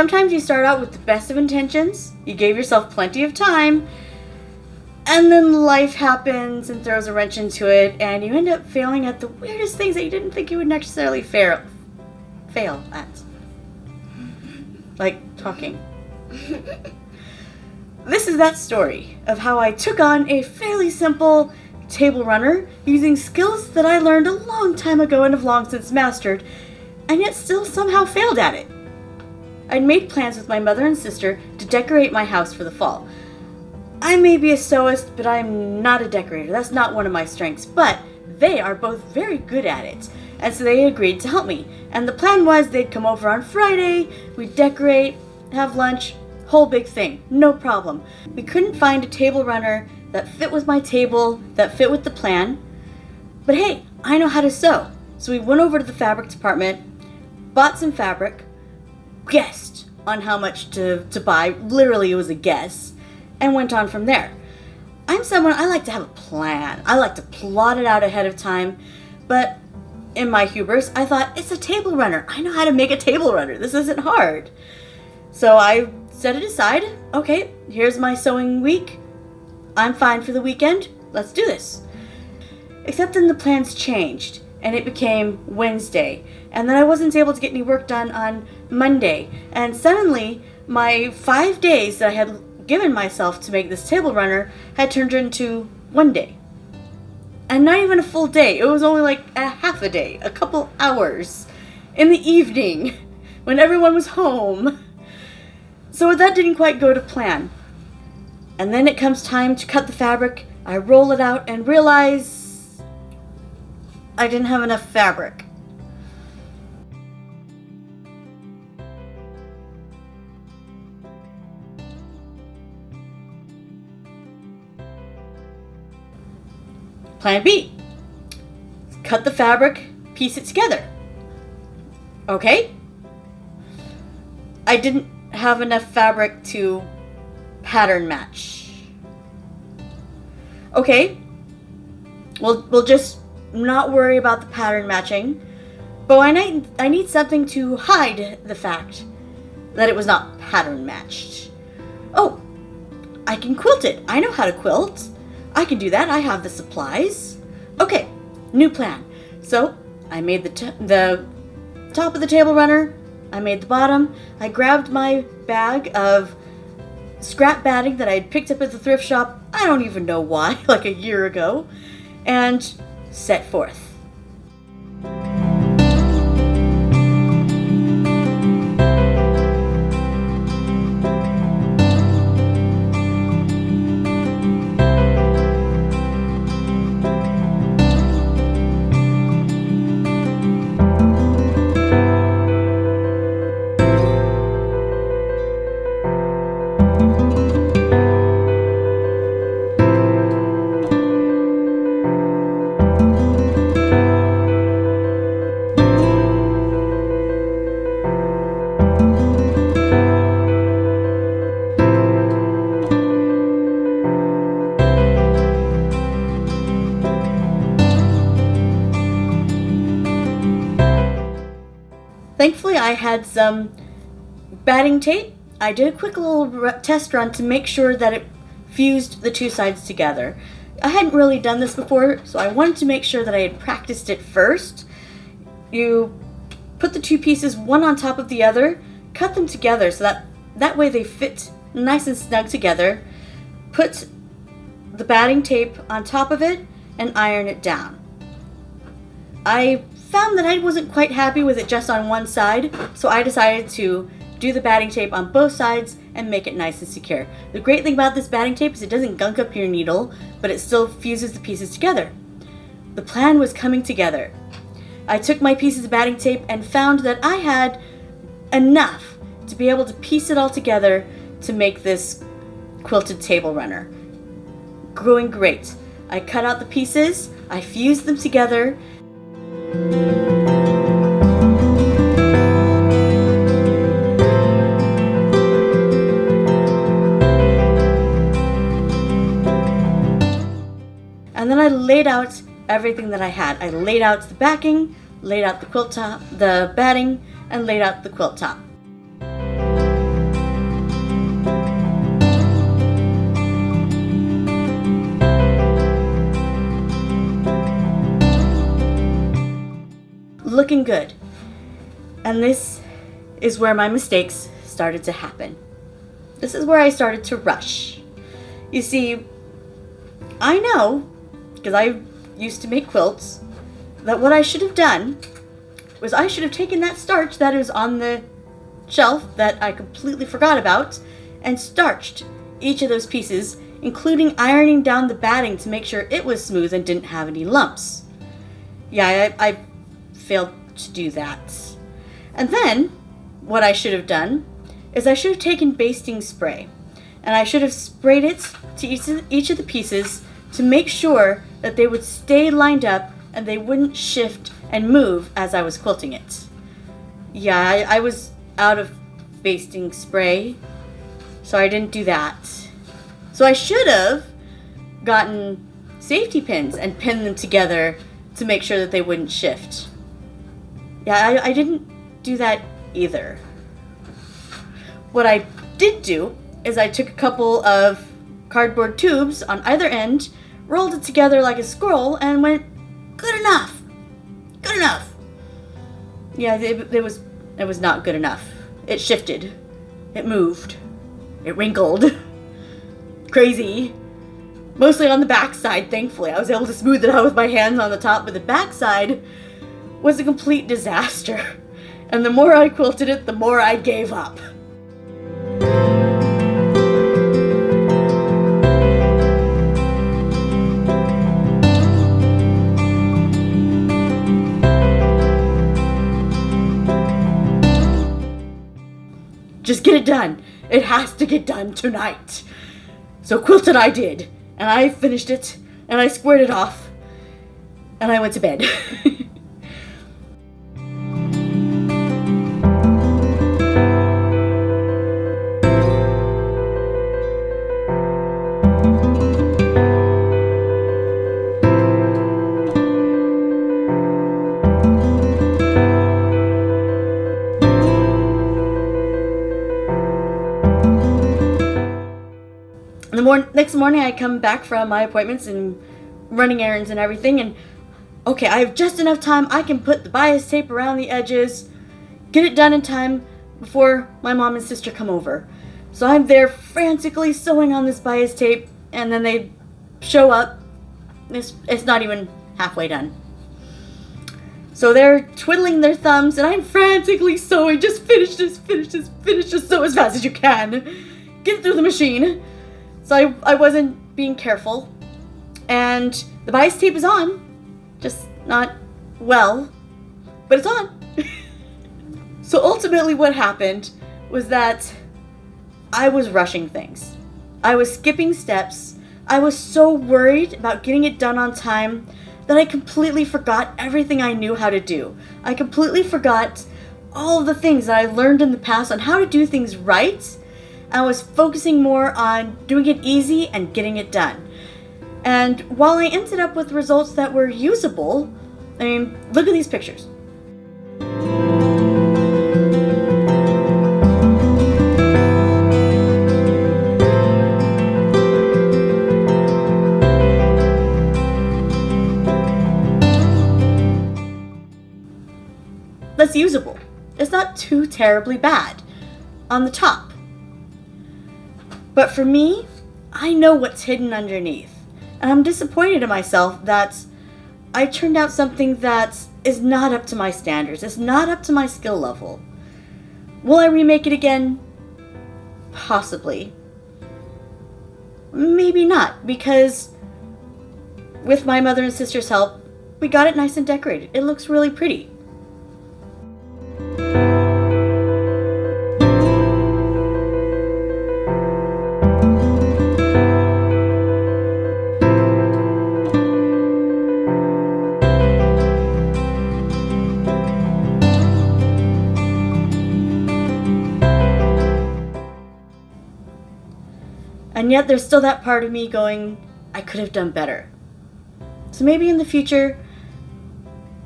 sometimes you start out with the best of intentions, you gave yourself plenty of time, and then life happens and throws a wrench into it, and you end up failing at the weirdest things that you didn't think you would necessarily fail at. Like talking. This is that story of how I took on a fairly simple table runner using skills that I learned a long time ago and have long since mastered, and yet still somehow failed at it. I'd made plans with my mother and sister to decorate my house for the fall. I may be a sewist, but I'm not a decorator. That's not one of my strengths, but they are both very good at it, and so they agreed to help me. And the plan was they'd come over on Friday, we'd decorate, have lunch, whole big thing, no problem. We couldn't find a table runner that fit with my table, that fit with the plan, but hey, I know how to sew. So we went over to the fabric department, bought some fabric, guessed on how much to buy, literally it was a guess, and went on from there. I'm someone, I like to have a plan. I like to plot it out ahead of time, but in my hubris, I thought, it's a table runner. I know how to make a table runner. This isn't hard. So I set it aside. Okay, here's my sewing week. I'm fine for the weekend. Let's do this. Except then the plans changed, and it became Wednesday, and then I wasn't able to get any work done on Monday, and suddenly my 5 days that I had given myself to make this table runner had turned into 1 day. And not even a full day. It was only like a half a day, a couple hours in the evening when everyone was home. So that didn't quite go to plan. And then it comes time to cut the fabric. I roll it out and realize I didn't have enough fabric. Plan B. Cut the fabric, piece it together. Okay. I didn't have enough fabric to pattern match. Okay. We'll just not worry about the pattern matching. But I need something to hide the fact that it was not pattern matched. Oh, I can quilt it. I know how to quilt. I can do that. I have the supplies. Okay, new plan. So I made the top of the table runner. I made the bottom. I grabbed my bag of scrap batting that I had picked up at the thrift shop. I don't even know why, like a year ago, and set forth. Thankfully, I had some batting tape. I did a quick little test run to make sure that it fused the two sides together. I hadn't really done this before, so I wanted to make sure that I had practiced it first. You put the two pieces one on top of the other, cut them together so that way they fit nice and snug together. Put the batting tape on top of it and iron it down. I found that I wasn't quite happy with it just on one side, so I decided to do the batting tape on both sides and make it nice and secure. The great thing about this batting tape is it doesn't gunk up your needle, but it still fuses the pieces together. The plan was coming together. I took my pieces of batting tape and found that I had enough to be able to piece it all together to make this quilted table runner. Going great. I cut out the pieces, I fused them together, and then I laid out everything that I had. I laid out the backing, laid out the quilt top, the batting, and laid out the quilt top. looking good. And this is where my mistakes started to happen. This is where I started to rush. You see, I know, because I used to make quilts, that what I should have done was I should have taken that starch that is on the shelf that I completely forgot about and starched each of those pieces, including ironing down the batting to make sure it was smooth and didn't have any lumps. Yeah, I failed to do that. And then, what I should have done is I should have taken basting spray, and I should have sprayed it to each of the pieces to make sure that they would stay lined up and they wouldn't shift and move as I was quilting it. Yeah, I was out of basting spray, so I didn't do that. So I should have gotten safety pins and pinned them together to make sure that they wouldn't shift. Yeah, I didn't do that either. What I did do is I took a couple of cardboard tubes on either end, rolled it together like a scroll, and went, good enough. Good enough. Yeah, it was not good enough. It shifted. It moved. It wrinkled. Crazy. Mostly on the back side, thankfully. I was able to smooth it out with my hands on the top, but the back side was a complete disaster. And the more I quilted it, the more I gave up. Just get it done. It has to get done tonight. So quilt it I did, and I finished it, and I squared it off, and I went to bed. Next morning, I come back from my appointments and running errands and everything, and okay, I have just enough time. I can put the bias tape around the edges, get it done in time before my mom and sister come over. So I'm there frantically sewing on this bias tape, and then they show up. It's not even halfway done. So they're twiddling their thumbs, and I'm frantically sewing. Just finish this, just sew as fast as you can. Get it through the machine. So I wasn't being careful, and the bias tape is on, just not well, but it's on. So ultimately what happened was that I was rushing things. I was skipping steps. I was so worried about getting it done on time that I completely forgot everything I knew how to do. I completely forgot all of the things that I learned in the past on how to do things right. I was focusing more on doing it easy and getting it done. And while I ended up with results that were usable, I mean, look at these pictures. That's usable. It's not too terribly bad on the top. But for me, I know what's hidden underneath. And I'm disappointed in myself that I turned out something that is not up to my standards. It's not up to my skill level. Will I remake it again? Possibly. Maybe not, because with my mother and sister's help, we got it nice and decorated. It looks really pretty. And yet there's still that part of me going, I could have done better. So maybe in the future,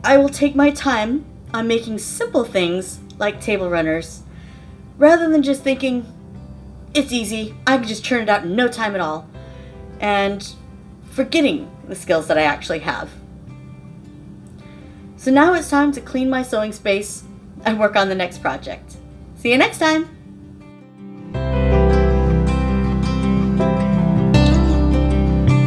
I will take my time on making simple things like table runners, rather than just thinking, it's easy, I can just churn it out in no time at all, and forgetting the skills that I actually have. So now it's time to clean my sewing space and work on the next project. See you next time!